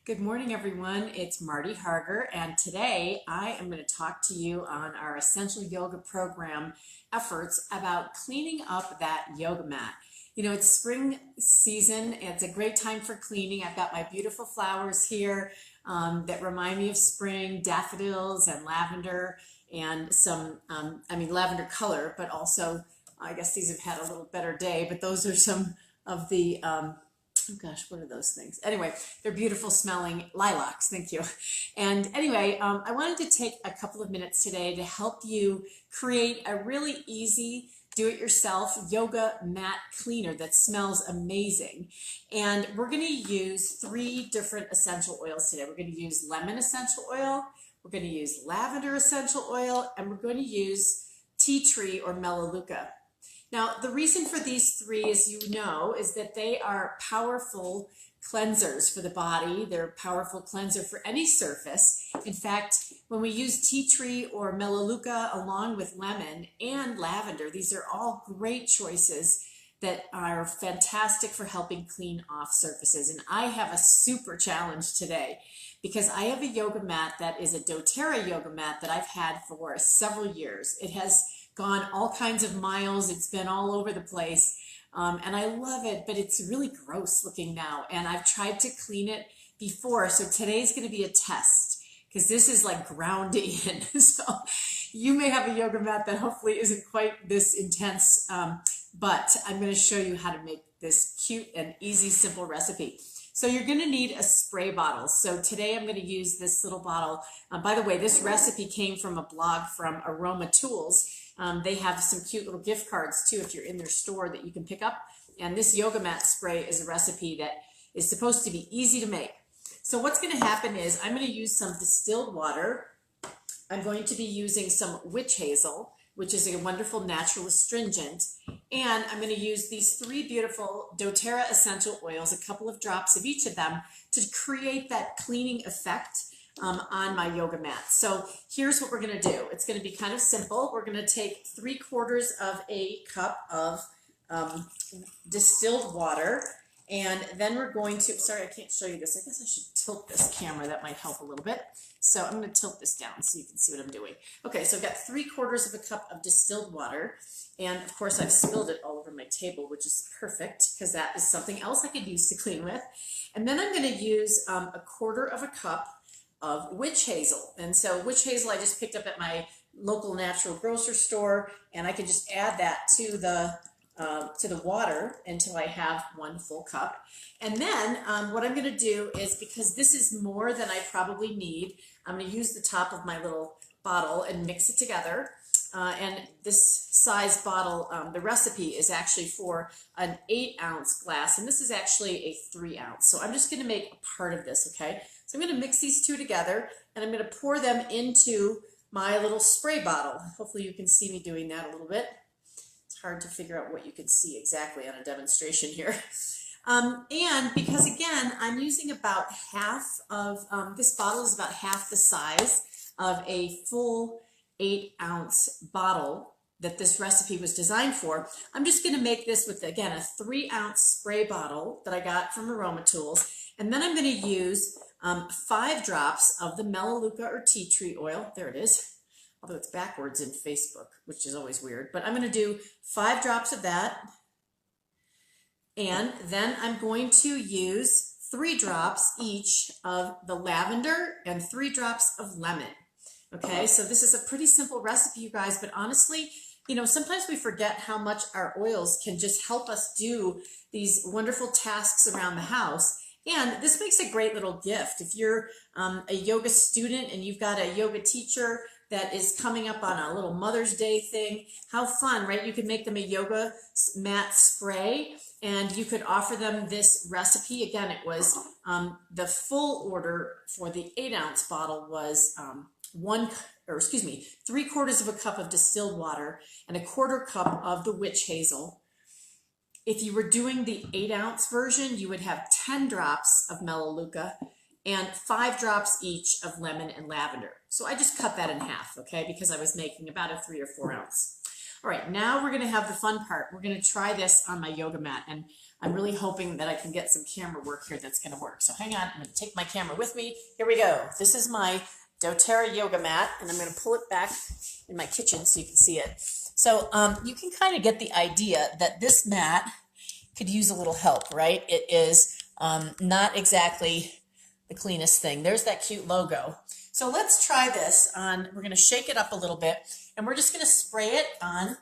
Good morning, everyone. It's Marty Harger, and today I am going to talk to you on our Essential Yoga Program efforts about cleaning up that yoga mat. You know, it's spring season. It's a great time for cleaning. I've got my beautiful flowers here that remind me of spring, daffodils and lavender, and some, lavender color, but also, I guess these have had a little better day, but those are some of the oh gosh, what are those things? Anyway, they're beautiful smelling lilacs. Thank you. And anyway, I wanted to take a couple of minutes today to help you create a really easy do-it-yourself yoga mat cleaner that smells amazing. And we're going to use 3 different essential oils today. We're going to use lemon essential oil, we're going to use lavender essential oil, and we're going to use tea tree or melaleuca. Now, the reason for these 3, as you know, is that they are powerful cleansers for the body. They're a powerful cleanser for any surface. In fact, when we use tea tree or melaleuca along with lemon and lavender, these are all great choices that are fantastic for helping clean off surfaces. And I have a super challenge today because I have a yoga mat that is a doTERRA yoga mat that I've had for several years. It has gone all kinds of miles. It's been all over the place. And I love it, but it's really gross looking now. And I've tried to clean it before. So today's going to be a test because this is like grounding. So you may have a yoga mat that hopefully isn't quite this intense, but I'm going to show you how to make this cute and easy, simple recipe. So you're going to need a spray bottle. So today I'm going to use this little bottle. By the way, this recipe came from a blog from Aroma Tools. They have some cute little gift cards too if you're in their store that you can pick up. And this yoga mat spray is a recipe that is supposed to be easy to make. So what's going to happen is I'm going to use some distilled water. I'm going to be using some witch hazel, which is a wonderful natural astringent. And I'm going to use these 3 beautiful doTERRA essential oils, a couple of drops of each of them, to create that cleaning effect on my yoga mat. So here's what we're going to do. It's going to be kind of simple. We're going to take 3/4 of a cup of distilled water, and then we're going to, sorry, I can't show you this. I guess I should tilt this camera. That might help a little bit. So I'm going to tilt this down so you can see what I'm doing. Okay, so I've got 3/4 of a cup of distilled water, and of course I've spilled it all over my table, which is perfect because that is something else I could use to clean with. And then I'm going to use 1/4 of a cup of witch hazel. And so witch hazel I just picked up at my local natural grocery store, and I can just add that to the water until I have 1 full cup. And then what I'm going to do is, because this is more than I probably need, I'm going to use the top of my little bottle and mix it together. And this size bottle, the recipe is actually for an 8-ounce glass, and this is actually a 3-ounce. So I'm just going to make a part of this, okay? So I'm going to mix these 2 together, and I'm going to pour them into my little spray bottle. Hopefully you can see me doing that a little bit. It's hard to figure out what you can see exactly on a demonstration here. And because, again, I'm using about half of, this bottle is about half the size of a full 8-ounce bottle that this recipe was designed for, I'm just going to make this with, again, a 3-ounce spray bottle that I got from Aroma Tools. And then I'm going to use 5 drops of the melaleuca or tea tree oil. There it is. Although it's backwards in Facebook, which is always weird. But I'm going to do 5 drops of that. And then I'm going to use 3 drops each of the lavender and 3 drops of lemon. Okay, so this is a pretty simple recipe, you guys, but honestly, you know, sometimes we forget how much our oils can just help us do these wonderful tasks around the house. And this makes a great little gift. If you're a yoga student and you've got a yoga teacher that is coming up on a little Mother's Day thing, how fun, right? You could make them a yoga mat spray, and you could offer them this recipe. Again, it was the full order for the 8-ounce bottle was 3/4 of a cup of distilled water and 1/4 cup of the witch hazel. If you were doing the 8-ounce version, you would have 10 drops of melaleuca and 5 drops each of lemon and lavender. So I just cut that in half, okay, because I was making about a 3 or 4 ounce. All right, now we're going to have the fun part. We're going to try this on my yoga mat. And I'm really hoping that I can get some camera work here that's going to work. So hang on, I'm going to take my camera with me. Here we go. This is my doTERRA yoga mat, and I'm going to pull it back in my kitchen so you can see it. So you can kind of get the idea that this mat could use a little help, right? It is not exactly the cleanest thing. There's that cute logo. So let's try this on, we're going to shake it up a little bit, and we're just going to spray it on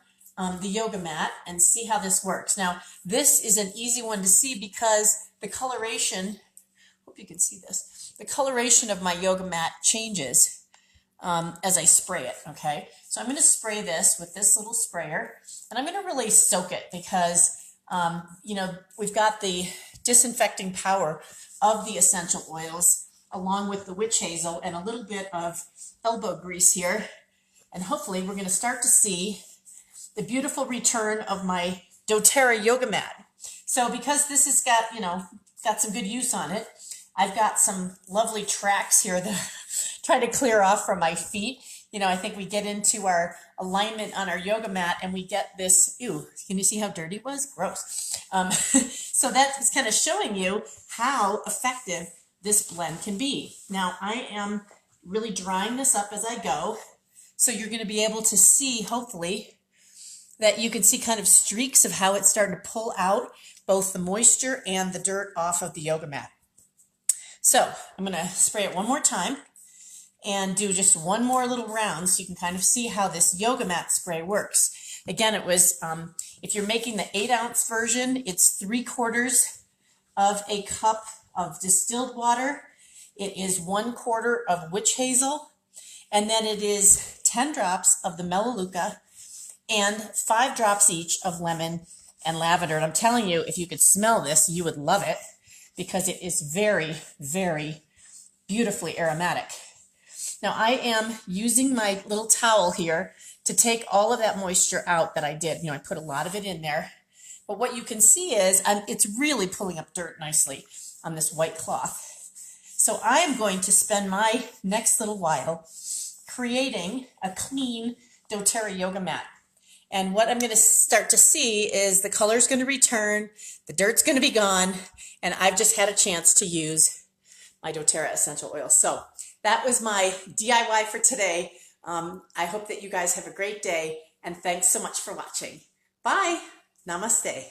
the yoga mat and see how this works. Now, this is an easy one to see because the coloration, hope you can see this, the coloration of my yoga mat changes as I spray it, okay? So I'm going to spray this with this little sprayer, and I'm going to really soak it because, you know, we've got the disinfecting power of the essential oils along with the witch hazel and a little bit of elbow grease here. And hopefully we're going to start to see the beautiful return of my doTERRA yoga mat. So because this has got, you know, got some good use on it, I've got some lovely tracks here that I try to clear off from my feet. You know, I think we get into our alignment on our yoga mat and we get this, ew, can you see how dirty it was? Gross. So that's kind of showing you how effective this blend can be. Now I am really drying this up as I go. So you're going to be able to see, hopefully, that you can see kind of streaks of how it's starting to pull out both the moisture and the dirt off of the yoga mat. So I'm going to spray it one more time and do just one more little round so you can kind of see how this yoga mat spray works. Again, it was, if you're making the 8-ounce version, it's 3/4 of a cup of distilled water. It is 1/4 of witch hazel, and then it is 10 drops of the melaleuca and 5 drops each of lemon and lavender. And I'm telling you, if you could smell this, you would love it because it is very, very beautifully aromatic. Now I am using my little towel here to take all of that moisture out that I did. You know, I put a lot of it in there. But what you can see is it's really pulling up dirt nicely on this white cloth. So I am going to spend my next little while creating a clean doTERRA yoga mat. And what I'm going to start to see is the color's going to return, the dirt's going to be gone, and I've just had a chance to use my doTERRA essential oil. So that was my DIY for today. I hope that you guys have a great day, and thanks so much for watching. Bye. Namaste.